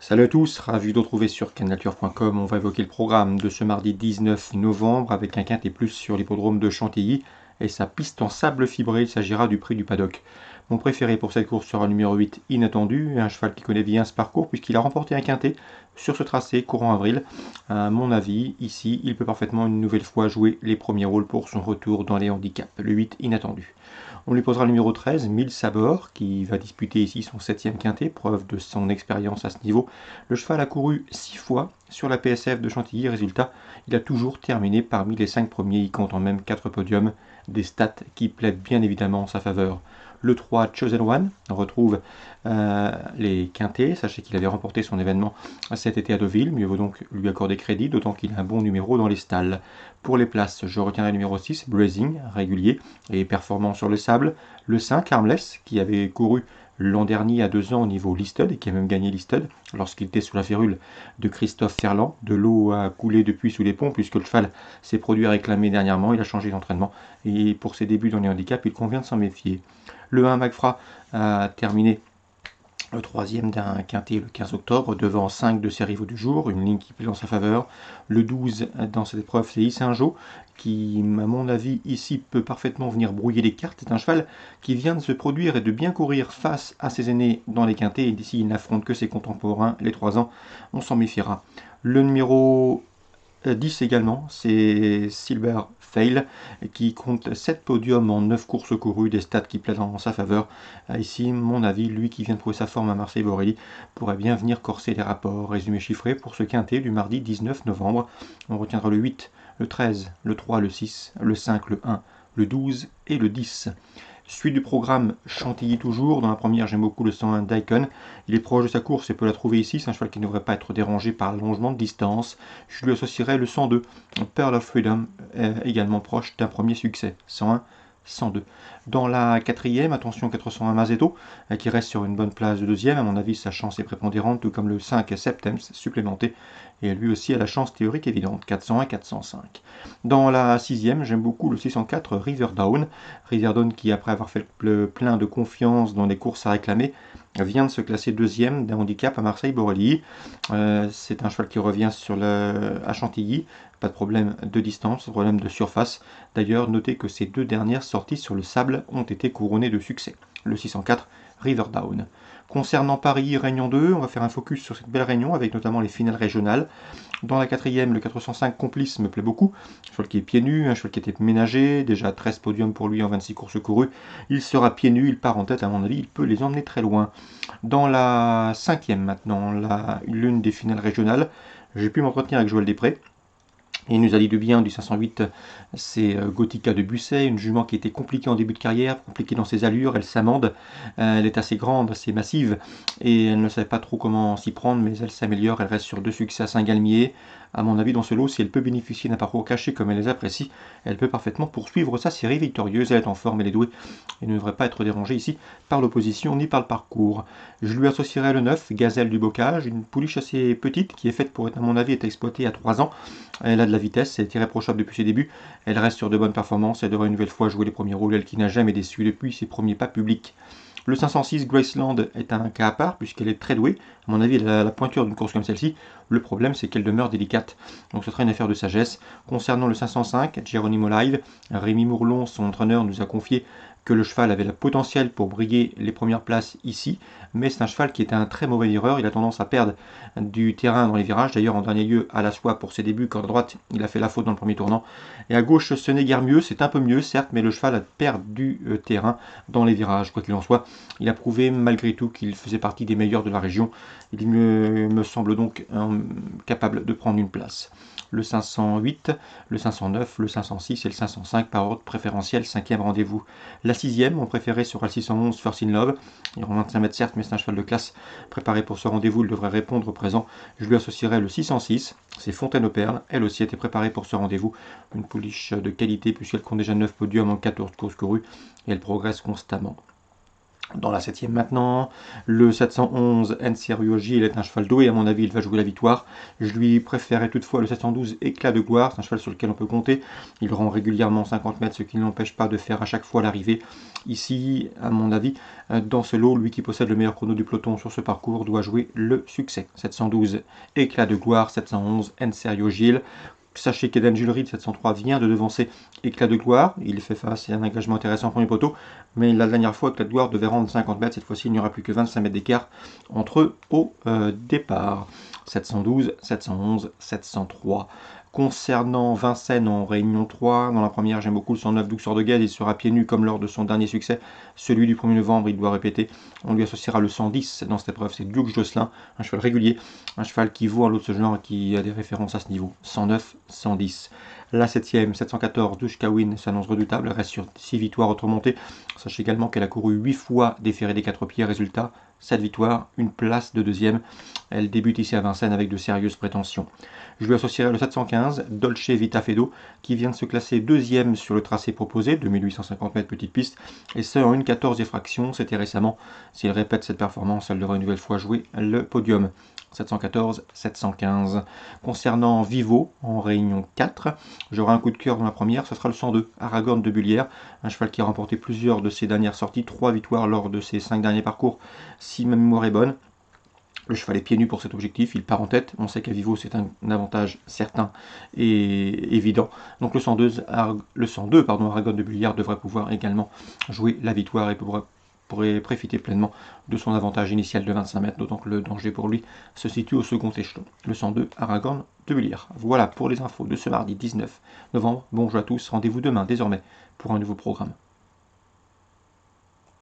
Salut à tous, ravi de vous retrouver sur cannature.com. On va évoquer le programme de ce mardi 19 novembre avec un quintet plus sur l'hippodrome de Chantilly et sa piste en sable fibré. Il s'agira du prix du paddock. Mon préféré pour cette course sera le numéro 8, Inattendu, un cheval qui connaît bien ce parcours puisqu'il a remporté un quintet sur ce tracé courant avril. À mon avis, ici, il peut parfaitement une nouvelle fois jouer les premiers rôles pour son retour dans les handicaps. Le 8, Inattendu. On lui posera le numéro 13, Mille Sabor, qui va disputer ici son 7e quintet, preuve de son expérience à ce niveau. Le cheval a couru 6 fois sur la PSF de Chantilly, résultat, il a toujours terminé parmi les 5 premiers, il compte en même 4 podiums, des stats qui plaident bien évidemment en sa faveur. Le 3, Chosen One, retrouve les quintets. Sachez qu'il avait remporté son événement cet été à Deauville. Mieux vaut donc lui accorder crédit, d'autant qu'il a un bon numéro dans les stalles. Pour les places, je retiendrai le numéro 6, Blazing, régulier et performant sur le sable. Le 5, Harmless, qui avait couru l'an dernier à 2 ans au niveau listed et qui a même gagné listed lorsqu'il était sous la férule de Christophe Ferland. De l'eau a coulé depuis sous les ponts puisque le cheval s'est produit à réclamer dernièrement. Il a changé d'entraînement et pour ses débuts dans les handicaps, il convient de s'en méfier. Le 1, Magfra, a terminé le troisième d'un quintet le 15 octobre, devant 5 de ses rivaux du jour, une ligne qui plaît en sa faveur. Le 12 dans cette épreuve, c'est Issinjo, qui, à mon avis, ici peut parfaitement venir brouiller les cartes. C'est un cheval qui vient de se produire et de bien courir face à ses aînés dans les quintets, et d'ici il n'affronte que ses contemporains, les 3 ans, on s'en méfiera. Le numéro 10 également, c'est Silver Fail qui compte 7 podiums en 9 courses courues, des stats qui plaident en sa faveur. Ici, mon avis, lui qui vient de trouver sa forme à Marseille-Borelli, pourrait bien venir corser les rapports. Résumé chiffré pour ce quintet du mardi 19 novembre. On retiendra le 8, le 13, le 3, le 6, le 5, le 1, le 12 et le 10. Suite du programme, Chantilly toujours. Dans la première, j'aime beaucoup le 101 Daikon. Il est proche de sa course et peut la trouver ici. C'est un cheval qui ne devrait pas être dérangé par l'allongement de distance. Je lui associerai le 102, Pearl of Freedom, également proche d'un premier succès. 101, 102. Dans la quatrième, attention 401 Mazeto, qui reste sur une bonne place de deuxième. À mon avis, sa chance est prépondérante, tout comme le 5 Septems supplémenté. Et lui aussi a la chance théorique évidente, 401, 405. Dans la sixième, j'aime beaucoup le 604 Riverdown. Riverdown qui, après avoir fait le plein de confiance dans les courses à réclamer, vient de se classer deuxième d'un handicap à Marseille-Borelli. C'est un cheval qui revient à Chantilly. Pas de problème de distance, problème de surface. D'ailleurs, notez que ces 2 dernières sorties sur le sable ont été couronnées de succès. Le 604 Riverdown. Concernant Paris Réunion 2, on va faire un focus sur cette belle réunion avec notamment les finales régionales. Dans la quatrième, le 405 Complice me plaît beaucoup. Un cheval qui est pieds nus, un cheval qui était ménagé, déjà 13 podiums pour lui en 26 courses courues. Il sera pieds nus, il part en tête, à mon avis, il peut les emmener très loin. Dans la cinquième maintenant, l'une des finales régionales, j'ai pu m'entretenir avec Joël Després. Il nous a dit de bien du 508, c'est Gothica de Busset, une jument qui était compliquée en début de carrière, compliquée dans ses allures, elle s'amende, elle est assez grande, assez massive, et elle ne savait pas trop comment s'y prendre, mais elle s'améliore, elle reste sur 2 succès à Saint-Galmier. À mon avis, dans ce lot, si elle peut bénéficier d'un parcours caché comme elle les apprécie, elle peut parfaitement poursuivre sa série victorieuse, elle est en forme, elle est douée, et ne devrait pas être dérangée ici par l'opposition ni par le parcours. Je lui associerai le 9, Gazelle du Bocage, une pouliche assez petite qui est faite pour, à mon avis, être exploitée à 3 ans. Elle a de la vitesse, elle est irréprochable depuis ses débuts, elle reste sur de bonnes performances, elle devrait une nouvelle fois jouer les premiers rôles, elle qui n'a jamais déçu depuis ses premiers pas publics. Le 506 Graceland est un cas à part puisqu'elle est très douée. À mon avis, elle a la pointure d'une course comme celle-ci. Le problème, c'est qu'elle demeure délicate. Donc ce sera une affaire de sagesse. Concernant le 505, Geronimo Live, Rémi Mourlon, son entraîneur, nous a confié que le cheval avait le potentiel pour briguer les premières places ici, mais c'est un cheval qui est un très mauvais vireur, il a tendance à perdre du terrain dans les virages, d'ailleurs en dernier lieu à la soie pour ses débuts, quand à droite il a fait la faute dans le premier tournant, et à gauche ce n'est guère mieux, c'est un peu mieux certes, mais le cheval a perdu du terrain dans les virages, quoi qu'il en soit, il a prouvé malgré tout qu'il faisait partie des meilleurs de la région, il me semble donc capable de prendre une place. Le 508, le 509, le 506 et le 505 par ordre préférentiel, 5e rendez-vous. La 6e, mon préféré sera le 611 First in Love. Il en 25 mètres certes, mais c'est un cheval de classe préparé pour ce rendez-vous, il devrait répondre au présent. Je lui associerai le 606, c'est Fontaine aux Perles, elle aussi était préparée pour ce rendez-vous. Une pouliche de qualité puisqu'elle compte déjà 9 podiums en 14 courses courues et elle progresse constamment. Dans la 7e maintenant, le 711 Enseriu Gil est un cheval doué, à mon avis il va jouer la victoire. Je lui préférais toutefois le 712 Éclat de gloire, c'est un cheval sur lequel on peut compter. Il rend régulièrement 50 mètres, ce qui ne l'empêche pas de faire à chaque fois l'arrivée. Ici, à mon avis, dans ce lot, lui qui possède le meilleur chrono du peloton sur ce parcours doit jouer le succès. 712 Éclat de gloire, 711 Enseriu Gil. Sachez qu'Eden Jullery de 703 vient de devancer Éclat de gloire. Il fait face à un engagement intéressant en premier poteau. Mais la dernière fois, Éclat de gloire devait rendre 50 mètres. Cette fois-ci, il n'y aura plus que 25 mètres d'écart entre eux au départ. 712, 711, 703. Concernant Vincennes en Réunion 3, dans la première, j'aime beaucoup le 109 Douxeur de Guedes. Il sera pieds nus comme lors de son dernier succès. Celui du 1er novembre, il doit répéter. On lui associera le 110 dans cette épreuve. C'est Duke Josselin, un cheval régulier, un cheval qui vaut à l'autre ce genre et qui a des références à ce niveau. 109, 110. La 7e, 714, Douchkawin s'annonce redoutable, elle reste sur 6 victoires remontées. Sachez également qu'elle a couru 8 fois déféré des 4 pieds. Résultat, 7 victoires, une place de deuxième. Elle débute ici à Vincennes avec de sérieuses prétentions. Je lui associerai le 715, Dolce Vita Fedo, qui vient de se classer deuxième sur le tracé proposé, 2850 mètres petite piste, et ce en 1,14 effraction. C'était récemment. Si elle répète cette performance, elle devrait une nouvelle fois jouer le podium. 714, 715. Concernant Vivo, en Réunion 4, j'aurai un coup de cœur dans la première, ce sera le 102, Aragorn de Bullière, un cheval qui a remporté plusieurs de ses dernières sorties, 3 victoires lors de ses 5 derniers parcours, si ma mémoire est bonne. Le cheval est pieds nus pour cet objectif, il part en tête. On sait qu'à Vivo, c'est un avantage certain et évident. Donc le 102, Aragorn de Bullière devrait pouvoir également jouer la victoire et pourrait profiter pleinement de son avantage initial de 25 mètres, d'autant que le danger pour lui se situe au second échelon. Le 102, Aragorn de Bullière. Voilà pour les infos de ce mardi 19 novembre. Bonjour à tous, rendez-vous demain désormais pour un nouveau programme.